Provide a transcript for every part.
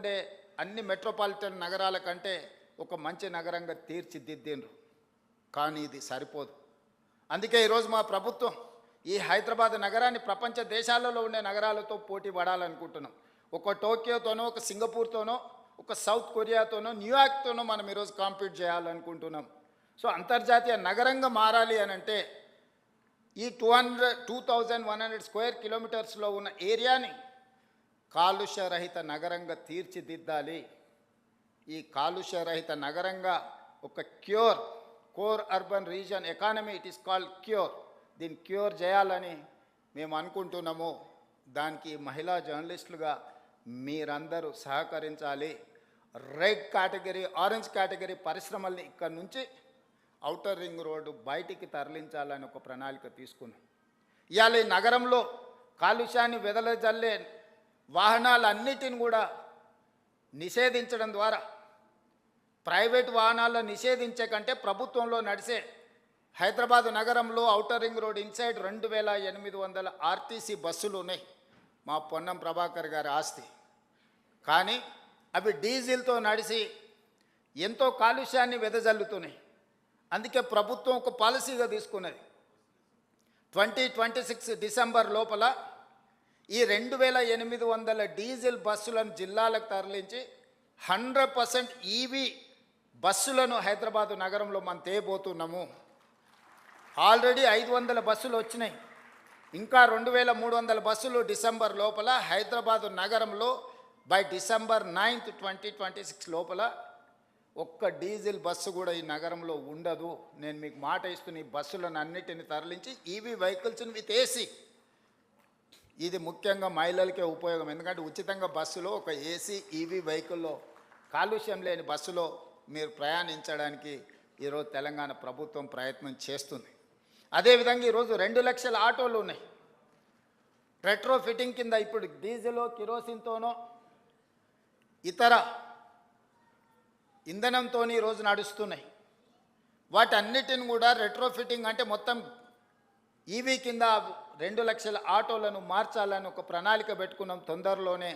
ఉండే అన్ని మెట్రోపాలిటన్ నగరాల కంటే ఒక మంచి నగరంగా తీర్చిదిద్దిండ్రు. కానీ ఇది సరిపోదు. అందుకే ఈరోజు మా ప్రభుత్వం ఈ హైదరాబాద్ నగరాన్ని ప్రపంచ దేశాలలో ఉండే నగరాలతో పోటీ పడాలనుకుంటున్నాం. ఒక టోక్యోతోనో, ఒక సింగపూర్తోనో, ఒక సౌత్ కొరియాతోనో, న్యూయార్క్తోనో మనం ఈరోజు కాంపీట్ చేయాలనుకుంటున్నాం. సో అంతర్జాతీయ నగరంగా మారాలి అని అంటే ఈ 2100 స్క్వేర్ కిలోమీటర్స్లో ఉన్న ఏరియాని కాలుష్యరహిత నగరంగా తీర్చిదిద్దాలి. ఈ కాలుష్యరహిత నగరంగా ఒక core urban reason economy, it is called cure, దీన్ని క్యూర్ చేయాలని మేము అనుకుంటున్నాము. దానికి మహిళా జర్నలిస్టులుగా మీరందరూ సహకరించాలి. రెడ్ కేటగిరీ, ఆరెంజ్ కేటగిరీ పరిశ్రమల్ని ఇక్కడ నుంచి ఔటర్ రింగ్ రోడ్డు బయటికి తరలించాలని ఒక ప్రణాళిక తీసుకున్నాం. ఇవాళ ఈ నగరంలో కాలుష్యాన్ని వెదలజల్లే వాహనాలన్నిటిని కూడా నిషేధించడం ద్వారా, ప్రైవేట్ వాహనాలను నిషేధించే కంటే ప్రభుత్వంలో నడిచే హైదరాబాదు నగరంలో outer ring road inside 2800 RTC బస్సులు ఉన్నాయి. మా పొన్నం ప్రభాకర్ గారి ఆస్తి. కానీ అవి డీజిల్తో నడిచి ఎంతో కాలుష్యాన్ని వెదజల్లుతున్నాయి. అందుకే ప్రభుత్వం ఒక పాలసీగా తీసుకున్నది. 2026 డిసెంబర్ లోపల ఈ 2800 డీజిల్ బస్సులను జిల్లాలకు తరలించి 100% ఈవీ బస్సులను హైదరాబాదు నగరంలో మనం తేబోతున్నాము. ఆల్రెడీ 500 బస్సులు వచ్చినాయి. ఇంకా 2300 బస్సులు డిసెంబర్ లోపల హైదరాబాదు నగరంలో బై డిసెంబర్ 9, 2026 లోపల ఒక్క డీజిల్ బస్సు కూడా ఈ నగరంలో ఉండదు. నేను మీకు మాట ఇస్తున్న ఈ బస్సులను అన్నిటిని తరలించి ఈవీ వెహికల్స్ని విత్ ఏసీ, ఇది ముఖ్యంగా మహిళలకే ఉపయోగం. ఎందుకంటే ఉచితంగా బస్సులో ఒక ఏసీ ఈవీ వెహికల్లో కాలుష్యం లేని బస్సులో మీరు ప్రయాణించడానికి ఈరోజు తెలంగాణ ప్రభుత్వం ప్రయత్నం చేస్తుంది. అదేవిధంగా ఈరోజు 2 లక్షల ఆటోలు ఉన్నాయి. రెట్రో ఫిట్టింగ్ కింద ఇప్పుడు డీజిల్, కిరోసిన్తోనో ఇతర ఇంధనంతో ఈరోజు నడుస్తున్నాయి. వాటన్నిటిని కూడా రెట్రో ఫిట్టింగ్ అంటే మొత్తం ఈవీ కింద 2 లక్షల ఆటోలను మార్చాలని ఒక ప్రణాళిక పెట్టుకున్నాం. తొందరలోనే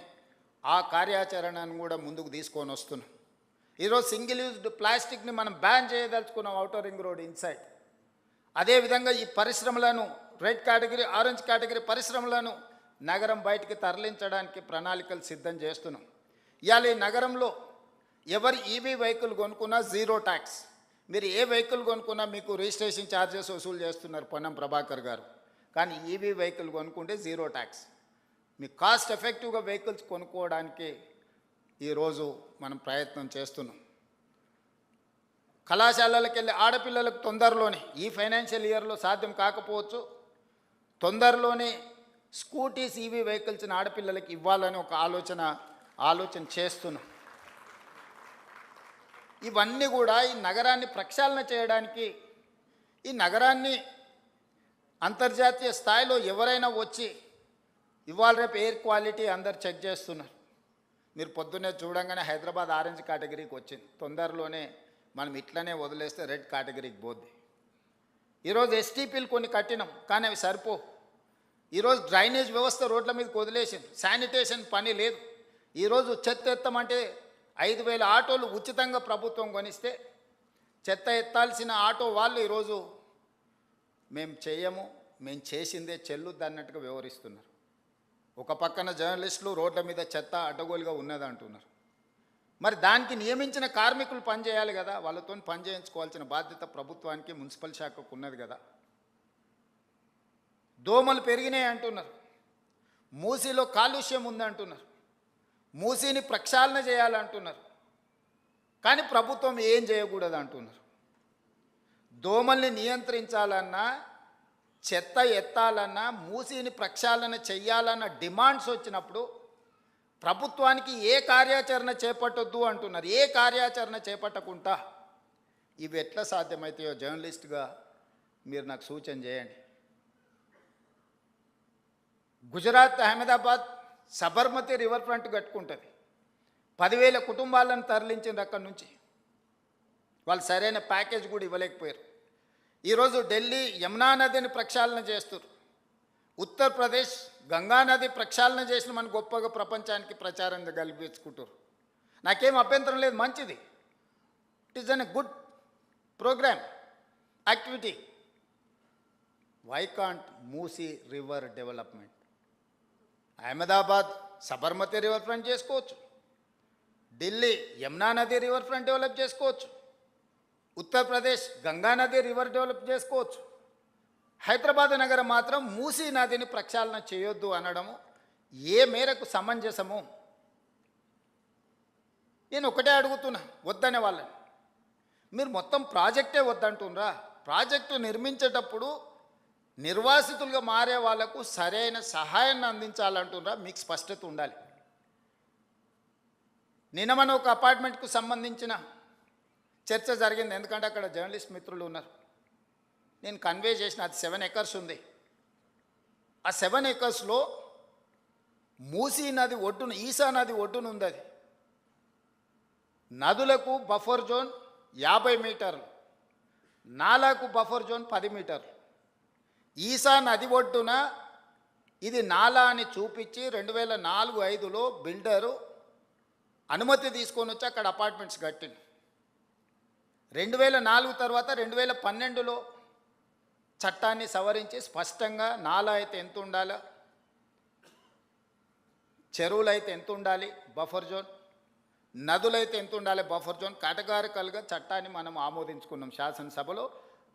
ఆ కార్యాచరణను కూడా ముందుకు తీసుకొని వస్తున్నాం. ఈరోజు సింగిల్ యూజ్డ్ ప్లాస్టిక్ని మనం బ్యాన్ చేయదలుచుకున్నాం ఔటర్ రింగ్ రోడ్ ఇన్సైడ్. అదేవిధంగా ఈ పరిశ్రమలను, రెడ్ కేటగిరీ, ఆరెంజ్ కేటగిరీ పరిశ్రమలను నగరం బయటికి తరలించడానికి ప్రణాళికలు సిద్ధం చేస్తున్నాం. ఇవాళ ఈ నగరంలో ఎవరు ఈవీ వెహికల్ కొనుక్కున్నా జీరో ట్యాక్స్. మీరు ఏ వెహికల్ కొనుక్కున్నా మీకు రిజిస్ట్రేషన్ ఛార్జెస్ వసూలు చేస్తున్నారు పొన్నం ప్రభాకర్ గారు. కానీ ఈవీ వెహికల్ కొనుక్కుంటే జీరో ట్యాక్స్. మీకు కాస్ట్ ఎఫెక్టివ్గా వెహికల్స్ కొనుక్కోవడానికి ఈరోజు మనం ప్రయత్నం చేస్తున్నాం. కళాశాలలకు వెళ్ళి ఆడపిల్లలకు తొందరలోనే, ఈ ఫైనాన్షియల్ ఇయర్లో సాధ్యం కాకపోవచ్చు, తొందరలోనే స్కూటీస్, ఈవీ వెహికల్స్ని ఆడపిల్లలకి ఇవ్వాలని ఒక ఆలోచన చేస్తున్నాం. ఇవన్నీ కూడా ఈ నగరాన్ని ప్రక్షాళన చేయడానికి, ఈ నగరాన్ని అంతర్జాతీయ స్థాయిలో ఎవరైనా వచ్చి ఇవాళ రేపు ఎయిర్ క్వాలిటీ అందరు చెక్ చేస్తున్నారు. మీరు పొద్దున్నే చూడంగానే హైదరాబాద్ ఆరెంజ్ కేటగిరీకి వచ్చింది. తొందరలోనే మనం ఇట్లనే వదిలేస్తే రెడ్ కేటగిరీకి పోద్ది. ఈరోజు ఎస్టీపీలు కొన్ని కట్టినాం, కానీ అవి సరిపో. ఈరోజు డ్రైనేజ్ వ్యవస్థ రోడ్ల మీదకి వదిలేసింది. శానిటేషన్ పని లేదు. ఈరోజు చెత్త ఎత్తమంటే 5000 ఆటోలు ఉచితంగా ప్రభుత్వం కొనిస్తే చెత్త ఎత్తాల్సిన ఆటో వాళ్ళు ఈరోజు మేము చేయము, మేము చేసిందే చెల్లుద్ది అన్నట్టుగా వ్యవహరిస్తున్నారు. ఒక పక్కన జర్నలిస్టులు రోడ్ల మీద చెత్త అడ్డగోలుగా ఉన్నది అంటున్నారు. మరి దానికి నియమించిన కార్మికులు పనిచేయాలి కదా, వాళ్ళతో పని చేయించుకోవాల్సిన బాధ్యత ప్రభుత్వానికి, మున్సిపల్ శాఖకు ఉన్నది కదా. దోమలు పెరిగినాయి అంటున్నారు. మూసీలో కాలుష్యం ఉందంటున్నారు. మూసీని ప్రక్షాళన చేయాలంటున్నారు. కానీ ప్రభుత్వం ఏం చేయకూడదు అంటున్నారు. దోమల్ని నియంత్రించాలన్నా, చెత్త ఎత్తాలన్నా, మూసీని ప్రక్షాళన చెయ్యాలన్న డిమాండ్స్ వచ్చినప్పుడు ప్రభుత్వానికి ఏ కార్యాచరణ చేపట్టొద్దు అంటున్నారు. ఏ కార్యాచరణ చేపట్టకుండా ఇవి ఎట్లా సాధ్యమవుతాయో జర్నలిస్ట్గా మీరు నాకు సూచన చేయండి. గుజరాత్ అహ్మదాబాద్ సబర్మతి రివర్ ఫ్రంట్ కట్టుకుంటుంది. 10,000 కుటుంబాలను తరలించింది అక్కడి నుంచి. వాళ్ళు సరైన ప్యాకేజ్ కూడా ఇవ్వలేకపోయారు. ఈరోజు ఢిల్లీ యమునా నదిని ప్రక్షాళన చేస్తారు. ఉత్తరప్రదేశ్ గంగా నది ప్రక్షాళన చేసిన మన గొప్పగా ప్రపంచానికి ప్రచారం కల్పించుకుంటారు. నాకేం అభ్యంతరం లేదు, మంచిది. It is an a good program, activity. Why can't Musi river development? Ahmedabad Sabarmati river front చేసుకోవచ్చు, ఢిల్లీ యమునా నది రివర్ ఫ్రంట్ డెవలప్ చేసుకోవచ్చు, ఉత్తరప్రదేశ్ గంగా నది రివర్ డెవలప్ చేసుకోవచ్చు. హైదరాబాద్ నగరం మాత్రం మూసీ నదిని ప్రక్షాళన చేయొద్దు అనడము ఏ మేరకు సమంజసము? నేను ఒకటే అడుగుతున్నా, వద్దనే వాళ్ళని. మీరు మొత్తం ప్రాజెక్టే వద్దంటున్నారా? ప్రాజెక్టు నిర్మించేటప్పుడు నిర్వాసితులుగా మారే వాళ్లకు సరైన సహాయాన్ని అందించాలంటున్నారా? మీకు స్పష్టత ఉండాలి. నిన్న మన ఒక అపార్ట్మెంట్కు సంబంధించిన చర్చ జరిగింది, ఎందుకంటే అక్కడ జర్నలిస్ట్ మిత్రులు ఉన్నారు. నేను కన్వే చేసిన, అది 7 acres ఉంది. ఆ 7 acresలో మూసీ నది ఒడ్డున, ఈసా నది ఒడ్డున ఉంది. అది నదులకు బఫర్ జోన్ 50 మీటర్లు, నాలాకు బఫర్ జోన్ 10 మీటర్లు. ఈసా నది ఒడ్డున ఇది నాలా అని చూపించి 2004-05లో బిల్డరు అనుమతి తీసుకొని వచ్చి అక్కడ అపార్ట్మెంట్స్ కట్టింది. 2004 తర్వాత 2012లో చట్టాన్ని సవరించి స్పష్టంగా నాలా అయితే ఎంత ఉండాలో, చెరువులు అయితే ఎంత ఉండాలి బఫర్ జోన్, నదులైతే ఎంత ఉండాలి బఫర్ జోన్, కేటగారికల్గా చట్టాన్ని మనం ఆమోదించుకున్నాం శాసనసభలో.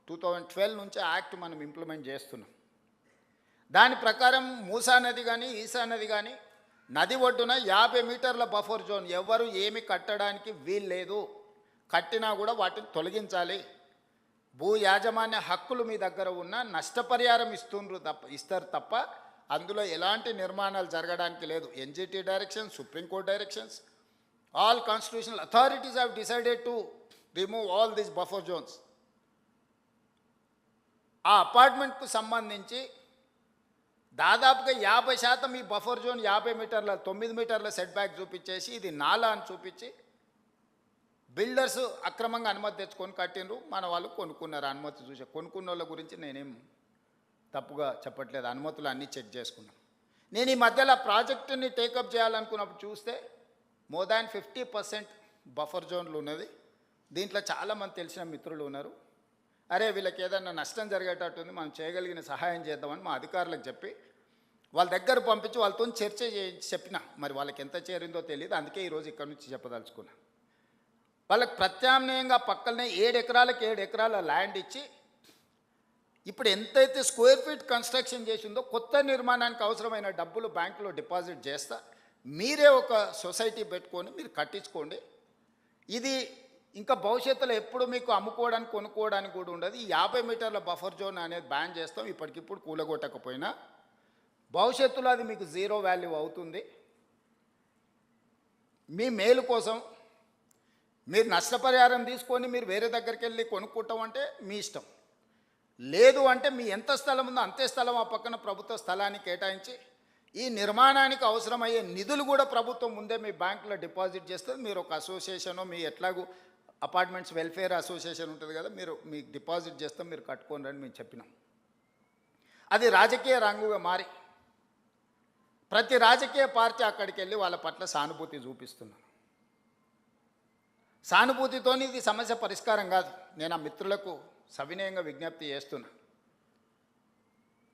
2012 నుంచి యాక్ట్ మనం ఇంప్లిమెంట్ చేస్తున్నాం. దాని ప్రకారం మూసా నది కానీ ఈసా నది కానీ నది ఒడ్డున 50 మీటర్ల బఫర్ జోన్, ఎవరు ఏమి కట్టడానికి వీలు లేదు. కట్టినా కూడా వాటిని తొలగించాలి. భూ యాజమాన్య హక్కులు మీ దగ్గర ఉన్న నష్టపరిహారం ఇస్తారు తప్ప అందులో ఎలాంటి నిర్మాణాలు జరగడానికి లేదు. NGT directions, supreme court directions, all constitutional authorities have decided to remove all these buffer zones. ఆ అపార్ట్మెంట్కు సంబంధించి దాదాపుగా 50% ఈ బఫర్ జోన్ 50 మీటర్ల 9 మీటర్ల సెట్ బ్యాక్ చూపించేసి ఇది నాలా అని చూపించి బిల్డర్స్ అక్రమంగా అనుమతి తెచ్చుకొని కట్టినరు. మన వాళ్ళు కొనుక్కున్నారు. అనుమతి చూసే కొనుక్కున్న వాళ్ళ గురించి నేనేం తప్పుగా చెప్పట్లేదు, అనుమతులు అన్నీ చెక్ చేసుకున్నాను. నేను ఈ మధ్యలో ప్రాజెక్టుని టేకప్ చేయాలనుకున్నప్పుడు చూస్తే మోర్ దాన్ 50% బఫర్ జోన్లు ఉన్నది. దీంట్లో చాలామంది తెలిసిన మిత్రులు ఉన్నారు. అరే వీళ్ళకి ఏదన్నా నష్టం జరిగేటట్టుంది, మనం చేయగలిగిన సహాయం చేద్దామని మా అధికారులకు చెప్పి వాళ్ళ దగ్గర పంపించి వాళ్ళతో చర్చ చెప్పిన. మరి వాళ్ళకి ఎంత చేరిందో తెలియదు, అందుకే ఈరోజు ఇక్కడ నుంచి చెప్పదలుచుకున్నా. వాళ్ళకి ప్రత్యామ్నాయంగా పక్కనే 7 ఎకరాలకు 7 ఎకరాల ల్యాండ్ ఇచ్చి ఇప్పుడు ఎంతైతే స్క్వేర్ ఫీట్ కన్స్ట్రక్షన్ చేసిందో కొత్త నిర్మాణానికి అవసరమైన డబ్బులు బ్యాంకులో డిపాజిట్ చేస్తా, మీరే ఒక సొసైటీ పెట్టుకొని మీరు కట్టించుకోండి. ఇది ఇంకా భవిష్యత్తులో ఎప్పుడు మీకు అమ్ముకోవడానికి కొనుక్కోవడానికి కూడా ఉండదు. ఈ 50 మీటర్ల బఫర్ జోన్ అనేది బ్యాన్ చేస్తాం. ఇప్పటికిప్పుడు కూలగొట్టకపోయినా భవిష్యత్తులో అది మీకు 0 వాల్యూ అవుతుంది. మీ మేలు కోసం మీరు నష్టపరిహారం తీసుకొని మీరు వేరే దగ్గరికి వెళ్ళి కొనుక్కుంటాం అంటే మీ ఇష్టం. లేదు అంటే మీ ఎంత స్థలం ఉందో అంతే స్థలం ఆ పక్కన ప్రభుత్వ స్థలాన్ని కేటాయించి ఈ నిర్మాణానికి అవసరమయ్యే నిధులు కూడా ప్రభుత్వం ముందే మీ బ్యాంకులో డిపాజిట్ చేస్తుంది. మీరు ఒక అసోసియేషన్, మీ ఎట్లాగూ అపార్ట్మెంట్స్ వెల్ఫేర్ అసోసియేషన్ ఉంటుంది కదా, మీరు మీకు డిపాజిట్ చేస్తాం, మీరు కట్టుకోండి అని మేము చెప్పినాం. అది రాజకీయ రంగుగా మారి ప్రతి రాజకీయ పార్టీ అక్కడికి వెళ్ళి వాళ్ళ పట్ల సానుభూతి చూపిస్తున్నారు. సానుభూతితో ఇది సమస్య పరిష్కారం కాదు. నేను ఆ మిత్రులకు సవినయంగా విజ్ఞప్తి చేస్తున్నా.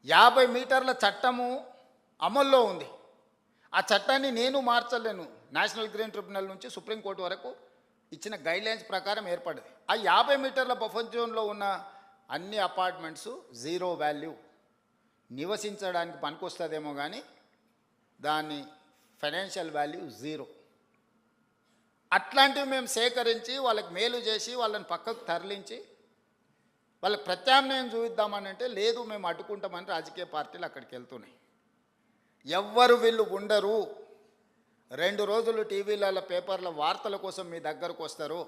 50 మీటర్ల చట్టము అమల్లో ఉంది. ఆ చట్టాన్ని నేను మార్చలేను. నేషనల్ గ్రీన్ ట్రిబ్యునల్ నుంచి సుప్రీంకోర్టు వరకు ఇచ్చిన గైడ్లైన్స్ ప్రకారం ఏర్పడింది. ఆ 50 మీటర్ల బఫర్ జోన్లో ఉన్న అన్ని అపార్ట్మెంట్స్ 0 వాల్యూ, నివసించడానికి పనికొస్తుందేమో కానీ దాని ఫైనాన్షియల్ వాల్యూ 0. అట్లాంటివి మేము సేకరించి వాళ్ళకి మేలు చేసి వాళ్ళని పక్కకు తరలించి వాళ్ళకి ప్రత్యామ్నాయం చూపిద్దామని అంటే లేదు, మేము అడ్డుకుంటామని రాజకీయ పార్టీలు అక్కడికి వెళ్తున్నాయి. ఎవ్వరు వీళ్ళు ఉండరు. 2 రోజులు టీవీలలో పేపర్ల వార్తల కోసం మీ దగ్గరకు వస్తారు.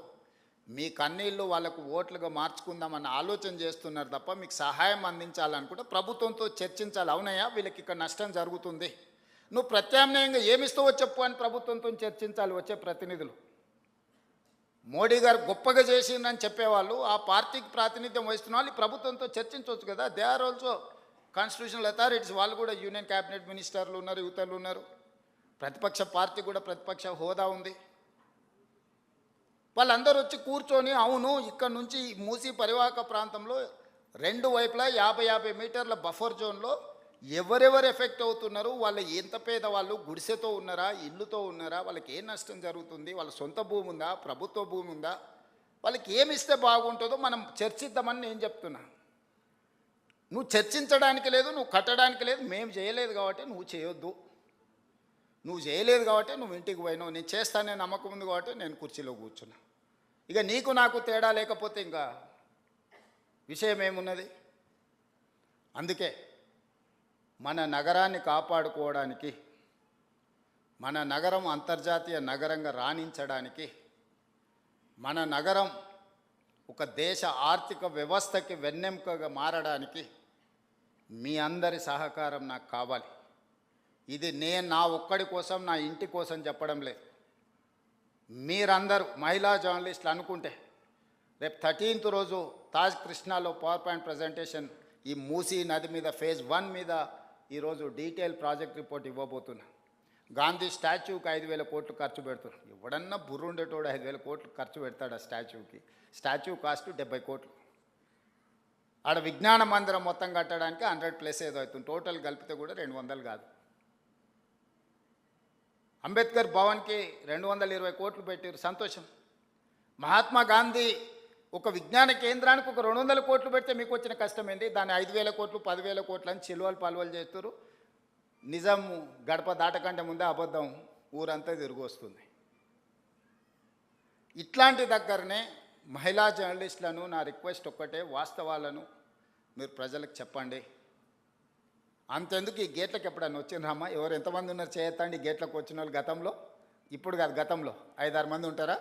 మీ కన్నీళ్ళు వాళ్ళకు ఓట్లుగా మార్చుకుందామన్న ఆలోచన చేస్తున్నారు తప్ప మీకు సహాయం అందించాలనుకుంటే ప్రభుత్వంతో చర్చించాలి. అవునయ్యా వీళ్ళకి ఇక్కడ నష్టం జరుగుతుంది, నువ్వు ప్రత్యామ్నాయంగా ఏమిస్తావో చెప్పు అని ప్రభుత్వంతో చర్చించాలి వచ్చే ప్రతినిధులు. మోడీ గారు గొప్పగా చేసిందని చెప్పేవాళ్ళు, ఆ పార్టీకి ప్రాతినిధ్యం వహిస్తున్న వాళ్ళు ప్రభుత్వంతో చర్చించవచ్చు కదా. They are also constitutional authorities. వాళ్ళు కూడా యూనియన్ క్యాబినెట్ మినిస్టర్లు ఉన్నారు, యువతలు ఉన్నారు. ప్రతిపక్ష పార్టీ కూడా ప్రతిపక్ష హోదా ఉంది. వాళ్ళందరూ వచ్చి కూర్చొని అవును ఇక్కడ నుంచి మూసీ పరివాహక ప్రాంతంలో రెండు వైపులా 50 మీటర్ల బఫర్ జోన్లో ఎవరెవరు ఎఫెక్ట్ అవుతున్నారు, వాళ్ళు ఎంత పేదవాళ్ళు, గుడిసెతో ఉన్నారా, ఇల్లుతో ఉన్నారా, వాళ్ళకి ఏ నష్టం జరుగుతుంది, వాళ్ళ సొంత భూమి ఉందా, ప్రభుత్వ భూమి ఉందా, వాళ్ళకి ఏమి ఇస్తే బాగుంటుందో మనం చర్చిద్దామని నేను చెప్తున్నా. నువ్వు చర్చించడానికి లేదు, నువ్వు కట్టడానికి లేదు, మేము చేయలేదు కాబట్టి నువ్వు చేయొద్దు. నువ్వు చేయలేదు కాబట్టి నువ్వు ఇంటికి పోయినావు, నేను చేస్తానే నమ్మకం ఉంది కాబట్టి నేను కుర్చీలో కూర్చున్నా. ఇక నీకు నాకు తేడా లేకపోతే ఇంకా విషయం ఏమున్నది? అందుకే మన నగరాన్ని కాపాడుకోవడానికి, మన నగరం అంతర్జాతీయ నగరంగా రాణించడానికి, మన నగరం ఒక దేశ ఆర్థిక వ్యవస్థకి వెన్నెముకగా మారడానికి మీ అందరి సహకారం నాకు కావాలి. ఇది నేను నా ఒక్కడి కోసం, నా ఇంటి కోసం చెప్పడం లేదు. మీరందరూ మహిళా జర్నలిస్టులు అనుకుంటే రేపు 13th రోజు తాజ్ కృష్ణాలో పవర్ పాయింట్ ప్రజెంటేషన్ ఈ మూసీ నది మీద ఫేజ్ 1 మీద ఈరోజు డీటెయిల్ ప్రాజెక్ట్ రిపోర్ట్ ఇవ్వబోతున్నా. గాంధీ స్టాచ్యూకి 5,000 కోట్లు ఖర్చు పెడుతున్నారు. ఎవడన్నా బుర్రుండేటోడు 5,000 కోట్లు ఖర్చు పెడతాడు ఆ స్టాచ్యూకి. స్టాచ్యూ కాస్ట్ 70 కోట్లు. ఆడ విజ్ఞాన మందిరం మొత్తం కట్టడానికి 100+ ఏదో అవుతుంది. టోటల్ కలిపితే కూడా 200 కాదు. అంబేద్కర్ భవన్కి 220 కోట్లు పెట్టారు, సంతోషం. మహాత్మా గాంధీ ఒక విజ్ఞాన కేంద్రానికి ఒక 200 కోట్లు పెడితే మీకు వచ్చిన కష్టం ఏంటి? దాన్ని 5,000 కోట్లు 10,000 కోట్లు అని చిలువలు పలువలు చేస్తారు. నిజం గడప దాటకంటే ముందే అబద్ధం ఊరంతా తిరిగి వస్తుంది. ఇట్లాంటి దగ్గరనే మహిళా జర్నలిస్టులను నా రిక్వెస్ట్ ఒక్కటే, వాస్తవాలను మీరు ప్రజలకు చెప్పండి. అంతెందుకు ఈ గేట్లకు ఎప్పుడన్నా వచ్చిండ్రమ్మా? ఎవరు ఎంతమంది ఉన్నారు చేయొద్దండి గేట్లకు వచ్చిన వాళ్ళు గతంలో? ఇప్పుడు కాదు, గతంలో 5-6 మంది ఉంటారా?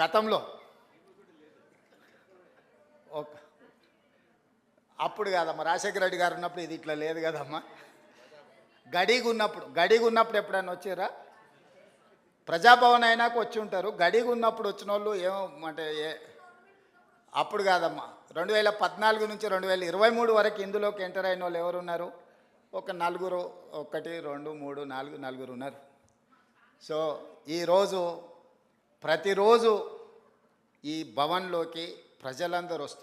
గతంలో అప్పుడు కాదమ్మా, రాజశేఖర రెడ్డి గారు ఉన్నప్పుడు ఇది ఇట్లా లేదు కదమ్మా. గడిగా ఉన్నప్పుడు ఎప్పుడన్నా వచ్చారా? ప్రజాభవన్ అయినాక వచ్చి ఉంటారు. గడిగా ఉన్నప్పుడు వచ్చిన వాళ్ళు ఏమంటే అప్పుడు కాదమ్మా. 2014 నుంచి 2023 వరకు ఇందులోకి ఎంటర్ అయిన వాళ్ళు ఎవరు ఉన్నారు? ఒక 4, 1, 2, 3, 4 ఉన్నారు. సో ఈరోజు ప్రతిరోజు ఈ భవన్లోకి ప్రజలందరూ వస్తున్నారు.